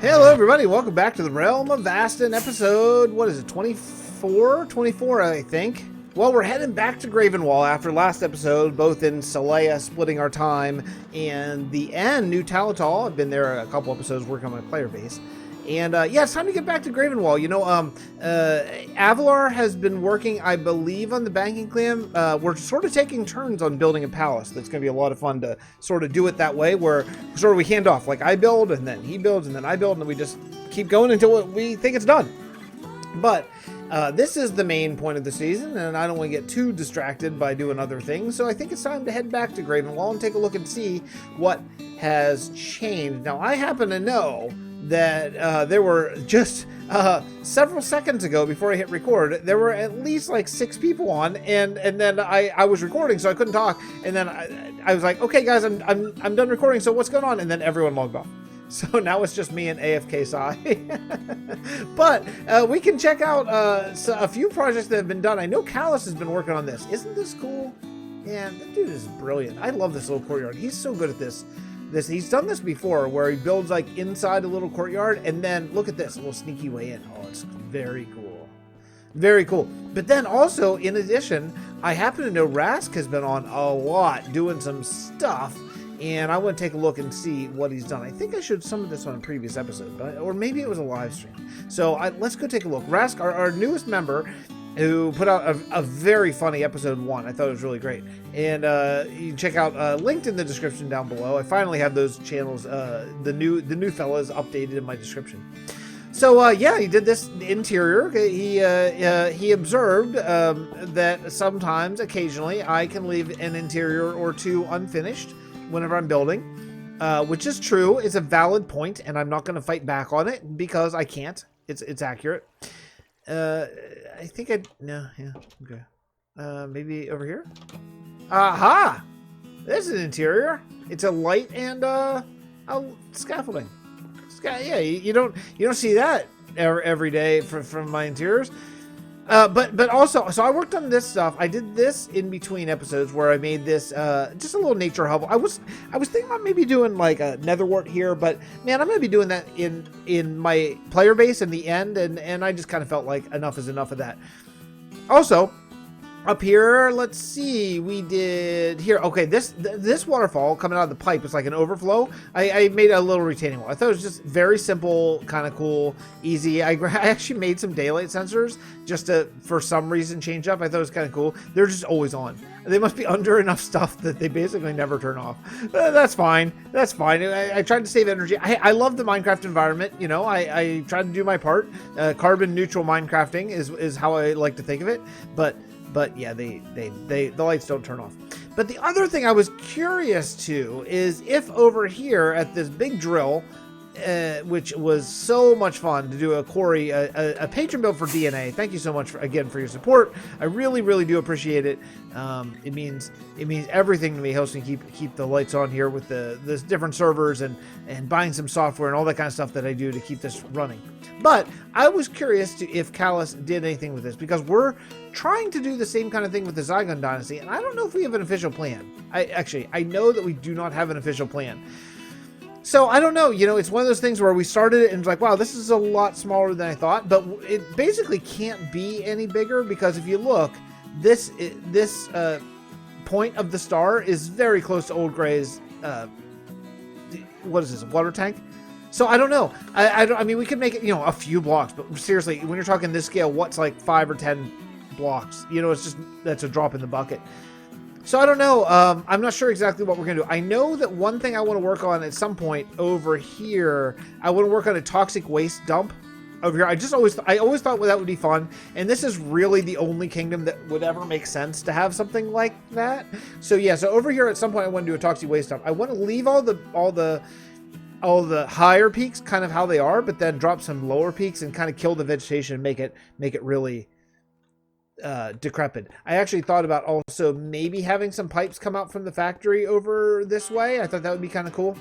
Hello everybody, welcome back to the Realm of Vasten episode, what is it, 24? 24, I think. Well, we're heading back to Gravenwall after last episode, both in Saleya splitting our time, and the end, New Talatal. I've been there a couple episodes working on my player base. And yeah, it's time to get back to Gravenwall. You know, Avalar has been working, I believe, on the banking clan. We're sort of taking turns on building a palace. That's going to be a lot of fun to sort of do it that way, where sort of we hand off. Like I build, and then he builds, and then I build, and then we just keep going until we think it's done. But this is the main point of the season, and I don't want to get too distracted by doing other things. So I think it's time to head back to Gravenwall and take a look and see what has changed. Now, I happen to know that there were just several seconds ago, before I hit record, there were at least like 6 people on, and then I was recording, so I couldn't talk, and then I was like, okay guys, I'm done recording, so what's going on? And then everyone logged off. So now it's just me and AFK Sai. But we can check out a few projects that have been done. I know Callus has been working on this. Isn't this cool? Yeah, that dude is brilliant. I love this little courtyard. He's so good at this. He's done this before, where he builds like inside a little courtyard, and then look at this, a little sneaky way in. Oh, it's very cool. Very cool. But then also, in addition, I happen to know Rask has been on a lot doing some stuff, and I want to take a look and see what he's done. I think I showed some of this on a previous episode, or maybe it was a live stream. So let's go take a look. Rask, our newest member, who put out a very funny episode 1. I thought it was really great. And you can check out, linked in the description down below. I finally have those channels, the new fellas updated in my description. So yeah, he did this interior. He observed that sometimes, occasionally, I can leave an interior or two unfinished whenever I'm building, which is true. It's a valid point, and I'm not going to fight back on it because I can't. It's accurate. I think okay. Maybe over here? Aha! There's an interior. It's a light and scaffolding. Yeah, you don't see that every day from my interiors. But also, so I worked on this stuff. I did this in between episodes where I made this just a little nature hovel. I was thinking about maybe doing like a netherwart here, but man, I'm gonna be doing that in my player base in the end, and I just kind of felt like enough is enough of that. Also, up here, let's see, we did here. Okay, this waterfall coming out of the pipe is like an overflow. I made a little retaining wall. I thought it was just very simple, kind of cool, easy. I actually made some daylight sensors just to, for some reason, change up. I thought it was kind of cool. They're just always on. They must be under enough stuff that they basically never turn off. That's fine. That's fine. I tried to save energy. I love the Minecraft environment. You know, I tried to do my part. Carbon neutral Minecrafting is how I like to think of it. But yeah, the lights don't turn off. But the other thing I was curious to is if over here at this big drill, which was so much fun to do a quarry, a patron build for DNA. Thank you so much again for your support. I really, really do appreciate it. It means everything to me. Helps me keep the lights on here with the different servers and buying some software and all that kind of stuff that I do to keep this running. But I was curious if Callus did anything with this, because we're trying to do the same kind of thing with the Zygon Dynasty, and I don't know if we have an official plan. I know that we do not have an official plan. So I don't know, you know, it's one of those things where we started it and it's like, wow, this is a lot smaller than I thought, but it basically can't be any bigger, because if you look, this point of the star is very close to Old Gray's, what is this, a water tank? So I don't know. I mean, we could make it, you know, a few blocks, but seriously, when you're talking this scale, what's like 5 or 10 blocks? You know, it's just, that's a drop in the bucket. So I don't know. I'm not sure exactly what we're going to do. I know that one thing I want to work on at some point over here, I want to work on a toxic waste dump over here. I always thought that would be fun. And this is really the only kingdom that would ever make sense to have something like that. So yeah, so over here at some point I want to do a toxic waste dump. I want to leave all the higher peaks kind of how they are, but then drop some lower peaks and kind of kill the vegetation and make it really decrepit. I actually thought about also maybe having some pipes come out from the factory over this way. I thought that would be kind of cool.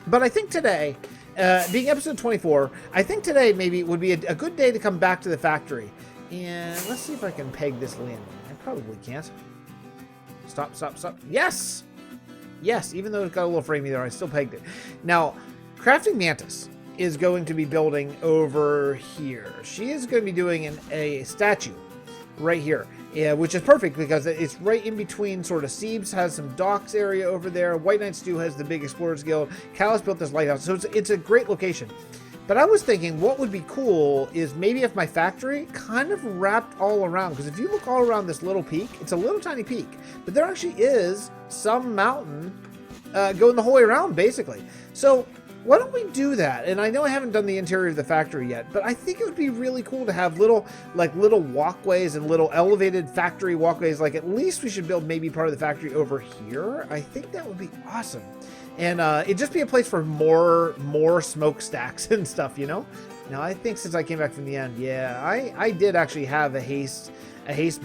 But I think today, being episode 24, I think today maybe would be a good day to come back to the factory. And let's see if I can peg this landing. I probably can't. Stop. Yes! Yes, even though it's got a little framey there, I still pegged it. Now, crafting mantis is going to be building over here. She is going to be doing a statue right here, yeah, which is perfect because it's right in between. Sort of Siebes has some docks area over there. White Knight Stew has the big Explorers Guild. Callus built this lighthouse, so it's a great location. But I was thinking what would be cool is maybe if my factory kind of wrapped all around, because if you look all around this little peak, it's a little tiny peak, but there actually is some mountain going the whole way around, basically. So why don't we do that? And I know I haven't done the interior of the factory yet, but I think it would be really cool to have little walkways and little elevated factory walkways. Like at least we should build maybe part of the factory over here. I think that would be awesome. And it'd just be a place for more smokestacks and stuff, you know? Now, I think since I came back from the end, yeah, I did actually have a haste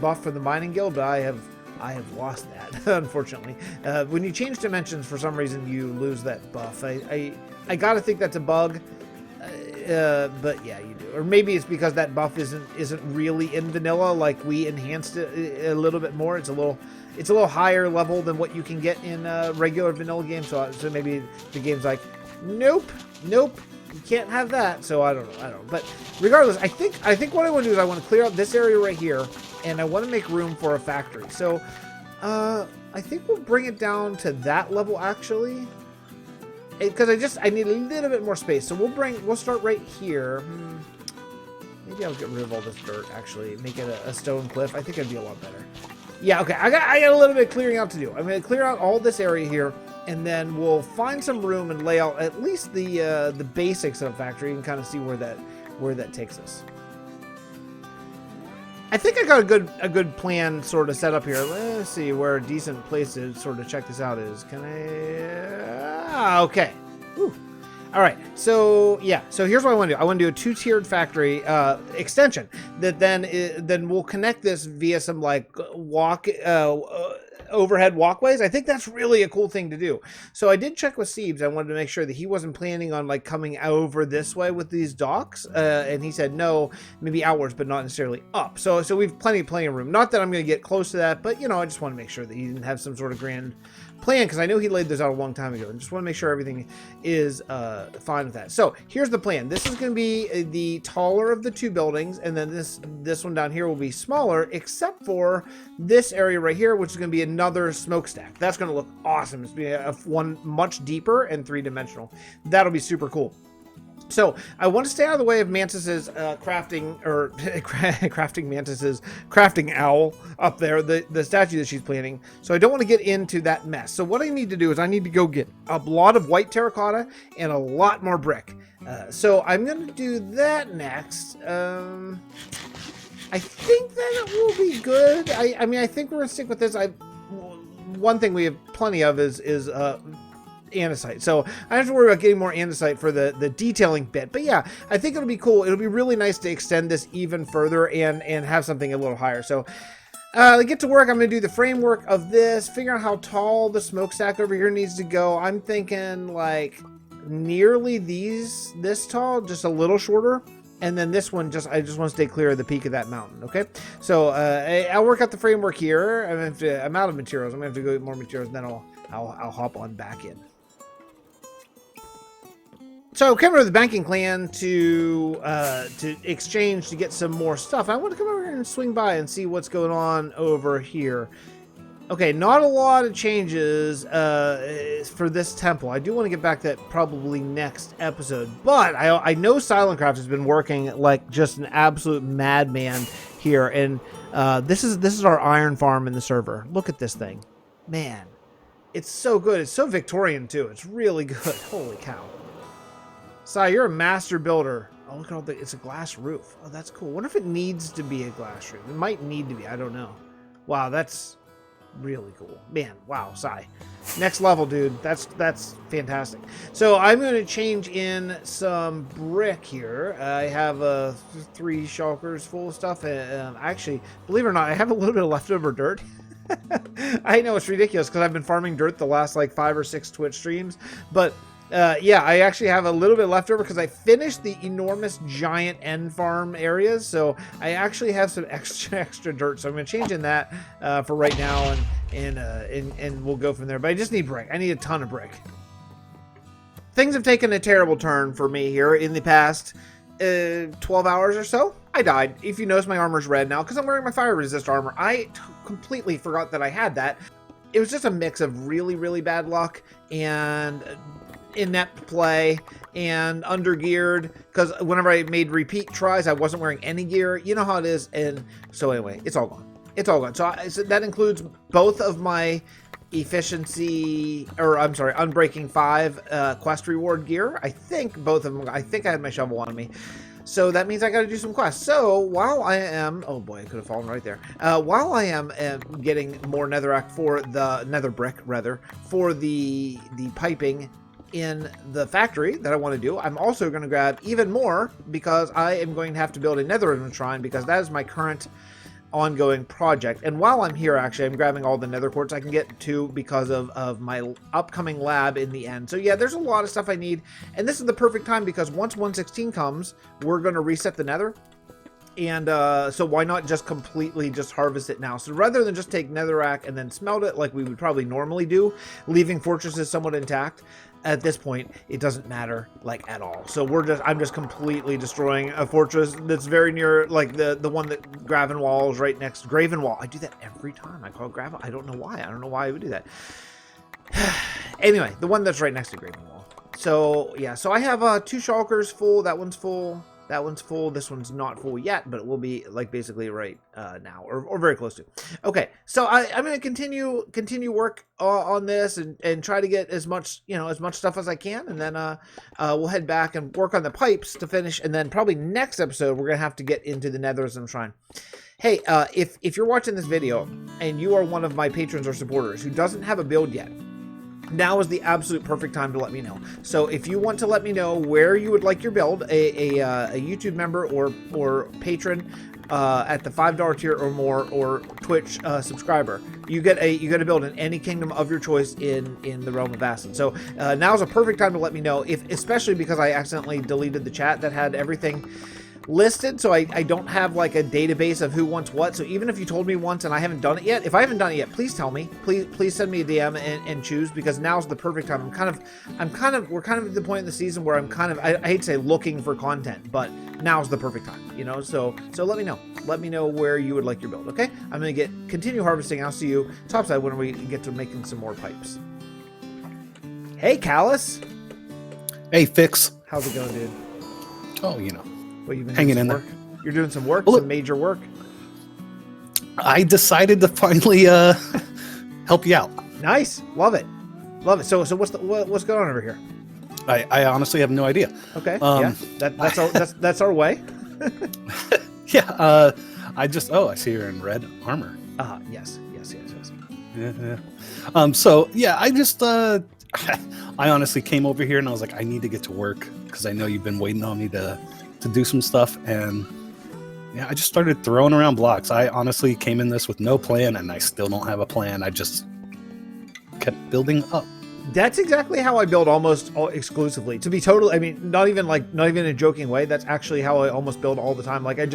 buff for the mining guild, but I have lost that, unfortunately. When you change dimensions, for some reason, you lose that buff. I gotta think that's a bug, but yeah, you do. Or maybe it's because that buff isn't really in vanilla. Like we enhanced it a little bit more. It's a little higher level than what you can get in regular vanilla games. So maybe the game's like, nope, you can't have that. So I don't know. But regardless, I think what I want to do is I want to clear out this area right here, and I want to make room for a factory. So I think we'll bring it down to that level actually, because I need a little bit more space. So we'll start right here. Maybe I'll get rid of all this dirt actually, make it a stone cliff. I think it'd be a lot better. Yeah, okay, I got a little bit of clearing out to do. I'm going to clear out all this area here, and then we'll find some room and lay out at least the basics of a factory and kind of see where that takes us. I think I got a good plan sort of set up here. Let's see where a decent place to sort of check this out is. Can I? Okay. Whew. All right, so yeah, so here's what I want to do. I want to do a two-tiered factory extension that then we'll connect this via some like overhead walkways. I think that's really a cool thing to do. So I did check with Siebes. I wanted to make sure that he wasn't planning on like coming over this way with these docks, and he said no, maybe outwards, but not necessarily up. So we've plenty of room. Not that I'm going to get close to that, but you know, I just want to make sure that he didn't have some sort of grand plan, because I know he laid this out a long time ago, and just want to make sure everything is fine with that. So here's the plan. This is going to be the taller of the two buildings, and then this one down here will be smaller, except for this area right here, which is going to be another smokestack. That's going to look awesome. It's going to be one much deeper and three-dimensional. That'll be super cool. So I want to stay out of the way of Mantis's crafting Mantis's crafting owl up there, the statue that she's planning. So I don't want to get into that mess. So what I need to do is I need to go get a lot of white terracotta and a lot more brick. So I'm going to do that next. I think that it will be good. I mean, I think we're going to stick with this. One thing we have plenty of is andesite, so I don't have to worry about getting more andesite for the detailing bit. But yeah, I think it'll be cool. It'll be really nice to extend this even further and have something a little higher. So get to work. I'm going to do the framework of this, figure out how tall the smokestack over here needs to go. I'm thinking like nearly this tall, just a little shorter. And then this one, I just want to stay clear of the peak of that mountain, okay? So I'll work out the framework here. I'm out of materials. I'm going to have to go get more materials, and then I'll hop on back in. So I came over to the banking clan to exchange to get some more stuff. I want to come over here and swing by and see what's going on over here. Okay, not a lot of changes for this temple. I do want to get back to that probably next episode. But I know Silentcraft has been working like just an absolute madman here. And this is our iron farm in the server. Look at this thing. Man, it's so good. It's so Victorian, too. It's really good. Holy cow. Sai, you're a master builder. Oh, look at all it's a glass roof. Oh, that's cool. I wonder if it needs to be a glass roof. It might need to be. I don't know. Wow, that's really cool. Man, wow, Sai. Next level, dude. That's fantastic. So I'm going to change in some brick here. I have 3 shulkers full of stuff. Actually, believe it or not, I have a little bit of leftover dirt. I know it's ridiculous because I've been farming dirt the last like 5 or 6 Twitch streams, but yeah, I actually have a little bit left over because I finished the enormous giant end farm areas, so I actually have some extra dirt. So I'm going to change in that for right now, and we'll go from there. But I just need brick. I need a ton of brick. things have taken a terrible turn for me here in the past 12 hours or so. I died. If you notice, my armor's red now because I'm wearing my fire resist armor. I completely forgot that I had that. It was just a mix of really, really bad luck and inept play and undergeared, because whenever I made repeat tries, I wasn't wearing any gear. You know how it is. And so anyway, it's all gone. It's all gone. So that includes both of my efficiency, or I'm sorry, Unbreaking 5 quest reward gear. I think both of them. I think I had my shovel on me. So that means I got to do some quests. So while I am, oh boy, I could have fallen right there. While I am getting more netherrack for the nether brick, rather, for the piping in the factory that I want to do, I'm also going to grab even more, because I am going to have to build a nether shrine, because that is my current ongoing project. And while I'm here, actually, I'm grabbing all the nether quartz I can get to because of my upcoming lab in the end. So yeah, there's a lot of stuff I need, and this is the perfect time, because once 116 comes, we're going to reset the nether. And so why not just completely just harvest it now? So rather than just take netherrack and then smelt it like we would probably normally do, leaving fortresses somewhat intact, at this point it doesn't matter like at all. So I'm just completely destroying a fortress that's very near, like the one that Gravenwall is right next to. Gravenwall. I do that every time. I call it Graven. I don't know why. I don't know why I would do that. Anyway, the one that's right next to Gravenwall. So yeah, so I have 2 shulkers full. That one's full. That one's full. This one's not full yet, but it will be like basically right now, or very close to. Okay, so I'm going to continue work on this and try to get as much stuff as I can, and then we'll head back and work on the pipes to finish, and then probably next episode we're going to have to get into the Netherism Shrine. Hey, if you're watching this video and you are one of my patrons or supporters who doesn't have a build yet, now is the absolute perfect time to let me know. So if you want to let me know where you would like your build, a YouTube member or patron at the $5 tier or more, or Twitch subscriber, you get a build in any kingdom of your choice in the Realm of Vasten. So now is a perfect time to let me know, especially because I accidentally deleted the chat that had everything listed, so I don't have like a database of who wants what. So even if you told me once and I haven't done it yet, if I haven't done it yet, please tell me. Please send me a DM and choose, because now's the perfect time. we're kind of at the point in the season where I hate to say looking for content, but now's the perfect time, you know. So let me know where you would like your build. Okay, I'm gonna continue harvesting. I'll see you topside when we get to making some more pipes. Hey Callus. Hey Fix. How's it going, dude? Oh, you know. Well, you've been hanging in there. You're doing some work, well, some major work. I decided to finally help you out. Nice, love it. So what's going on over here? I honestly have no idea. Okay, yeah, that's our way. Yeah, I see you're in red armor. Yes. Yeah. So yeah, I just I honestly came over here and I was like, I need to get to work, because I know you've been waiting on me to do some stuff, and yeah, I just started throwing around blocks. I honestly came in this with no plan, and I still don't have a plan. I just kept building up. That's exactly how I build almost exclusively. To be totally, I mean, not even in a joking way. That's actually how I almost build all the time. Like I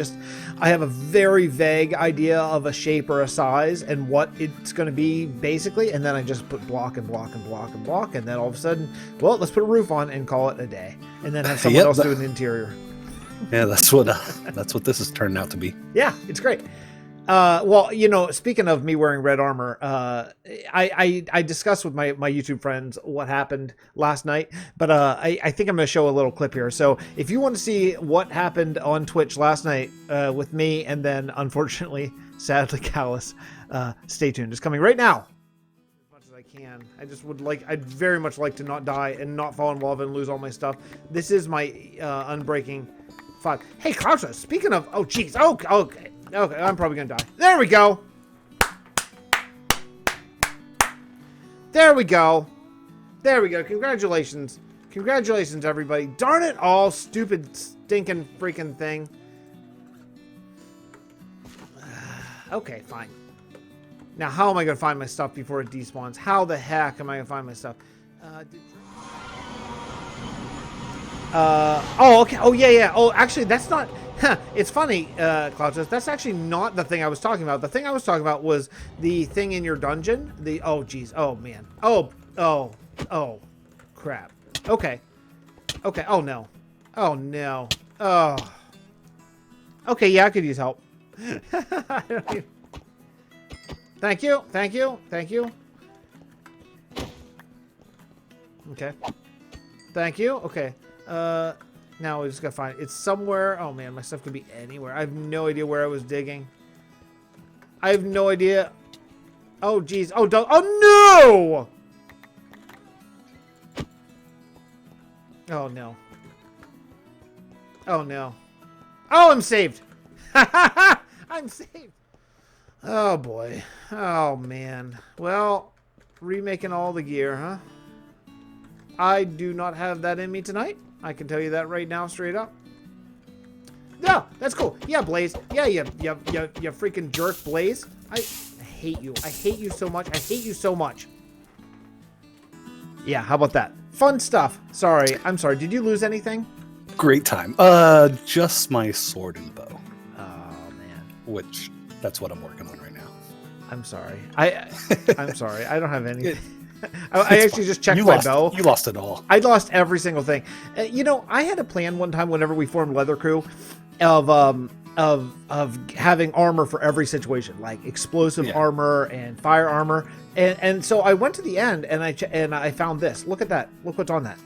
have a very vague idea of a shape or a size and what it's going to be basically, and then I just put block and block and block and block, and then all of a sudden, well, let's put a roof on and call it a day, and then have someone else do an interior. Yeah, that's what this has turned out to be. Yeah, it's great. Well, you know, speaking of me wearing red armor, I discussed with my YouTube friends what happened last night, but I think I'm going to show a little clip here. So if you want to see what happened on Twitch last night with me, and then unfortunately, sadly, Callus, stay tuned. It's coming right now. As much as I can. I'd very much like to not die and not fall in lava and lose all my stuff. This is my Unbreaking 5. Hey, Cloucha, speaking of, oh, jeez. Oh, okay. Okay, I'm probably gonna die. There we go. There we go. There we go. Congratulations. Congratulations, everybody. Darn it all, stupid, stinking, freaking thing. Okay, fine. Now, how am I gonna find my stuff before it despawns? How the heck am I gonna find my stuff? Oh, okay. Oh, yeah. Oh, actually, that's not... It's funny, Klaus, that's actually not the thing I was talking about. The thing I was talking about was the thing in your dungeon. Oh, geez. Oh, man. Oh, crap. Okay. Okay. Oh, no. Oh, no. Oh. Okay, yeah, I could use help. I don't even... Thank you. Thank you. Thank you. Okay. Thank you. Okay. Now we just gotta find it. It's somewhere. Oh, man, my stuff could be anywhere. I have no idea where I was digging. I have no idea. Oh, geez. Oh, don't. Oh, no! Oh, no. Oh, no. Oh, I'm saved. I'm saved. Oh, boy. Oh, man. Well, remaking all the gear, huh? I do not have that in me tonight. I can tell you that right now, straight up. No, that's cool. Yeah, Blaze. Yeah, you freaking jerk, Blaze. I hate you. I hate you so much. I hate you so much. Yeah, how about that? Fun stuff. Sorry. I'm sorry. Did you lose anything? Great time. Just my sword and bow. Oh, man. Which, that's what I'm working on right now. I'm sorry. I'm sorry. I don't have anything. I actually just checked my bow. You lost it all. I lost every single thing. You know, I had a plan one time whenever we formed Leather Crew of having armor for every situation, like explosive armor and fire armor. And so I went to the end and I found this. Look at that. Look what's on that.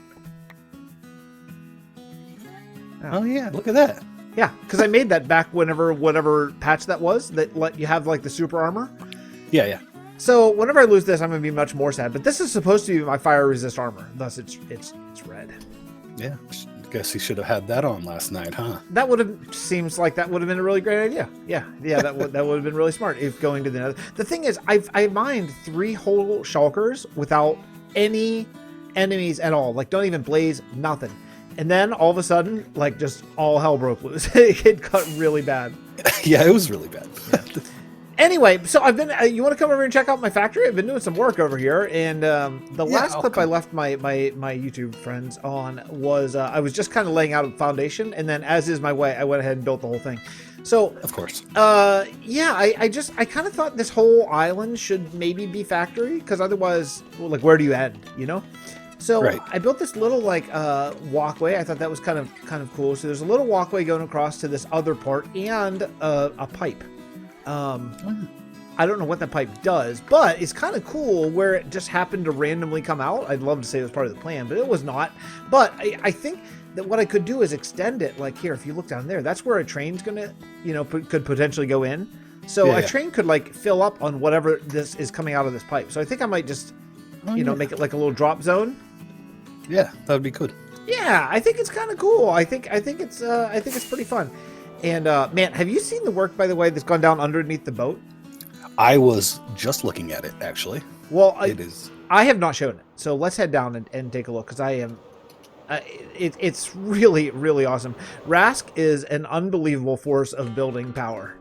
Oh yeah, look at that. Yeah, because I made that back whatever patch that was that let you have like the super armor. Yeah, yeah. So whenever I lose this, I'm gonna be much more sad. But this is supposed to be my fire resist armor, thus it's red. Yeah, guess he should have had that on last night, huh? That seems like that would have been a really great idea. Yeah, that would have been really smart if going to the Nether. The thing is, I mined 3 whole shulkers without any enemies at all. Like don't even blaze, nothing. And then all of a sudden, like just all hell broke loose. It got really bad. Yeah, it was really bad. Yeah. Anyway, so I've been. You want to come over and check out my factory? I've been doing some work over here, and the last clip I left my YouTube friends on was I was just kind of laying out a foundation, and then as is my way, I went ahead and built the whole thing. So of course, yeah, I kind of thought this whole island should maybe be factory because otherwise, well, like where do you end? You know. So I built this little like walkway. I thought that was kind of cool. So there's a little walkway going across to this other part and a pipe. I don't know what that pipe does, but it's kind of cool where it just happened to randomly come out. I'd love to say it was part of the plan, but it was not. But I think that what I could do is extend it. Like here, if you look down there, that's where a train's gonna, could potentially go in. So a train could like fill up on whatever this is coming out of this pipe. So I think I might just, make it like a little drop zone. Yeah, that would be good. Yeah, I think it's kind of cool. I think it's pretty fun. And man, have you seen the work, by the way, that's gone down underneath the boat? I was just looking at it, actually. Well, it is. I have not shown it, so let's head down and take a look because I am. It's really, really awesome. Rask is an unbelievable force of building power.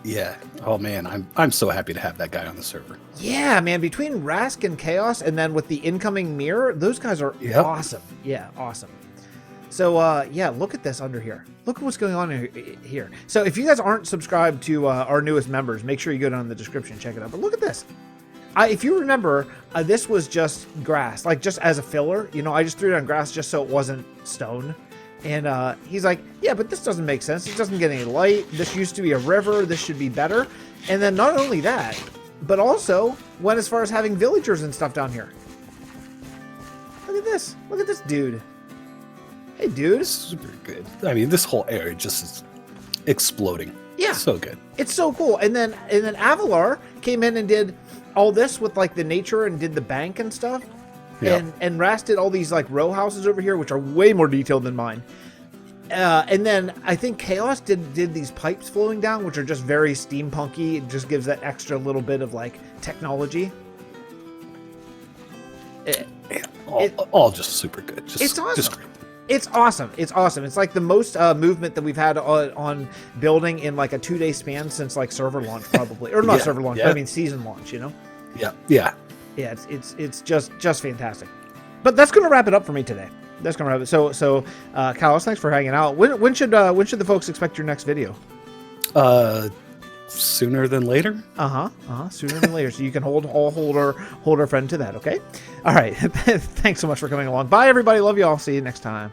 Yeah. Oh man, I'm so happy to have that guy on the server. Yeah, man. Between Rask and Chaos, and then with the incoming mirror, those guys are awesome. Yeah, awesome. So, yeah, look at this under here. Look at what's going on here. So if you guys aren't subscribed to our newest members, make sure you go down in the description and check it out. But look at this. If you remember, this was just grass, like just as a filler. I just threw it on grass just so it wasn't stone. And he's like, yeah, but this doesn't make sense. It doesn't get any light. This used to be a river. This should be better. And then not only that, but also went as far as having villagers and stuff down here. Look at this. Look at this dude. Hey, dude. Super good. I mean, this whole area just is exploding. Yeah. It's so good. It's so cool. And then Avalar came in and did all this with like the nature and did the bank and stuff. Yeah. And Rast did all these like row houses over here, which are way more detailed than mine. And then I think Chaos did these pipes flowing down, which are just very steampunky. It just gives that extra little bit of like technology. All just super good. It's awesome. Just great. It's awesome. It's awesome. It's like the most movement that we've had on building in like a 2-day span since like server launch, probably, or not server launch. But I mean season launch. Yeah. Yeah. It's just fantastic. But that's gonna wrap it up for me today. That's gonna wrap it. So Kalos, thanks for hanging out. When should the folks expect your next video? sooner than later. Sooner than later. So you can hold our friend to that. Okay. All right. Thanks so much for coming along. Bye, everybody. Love you all. See you next time.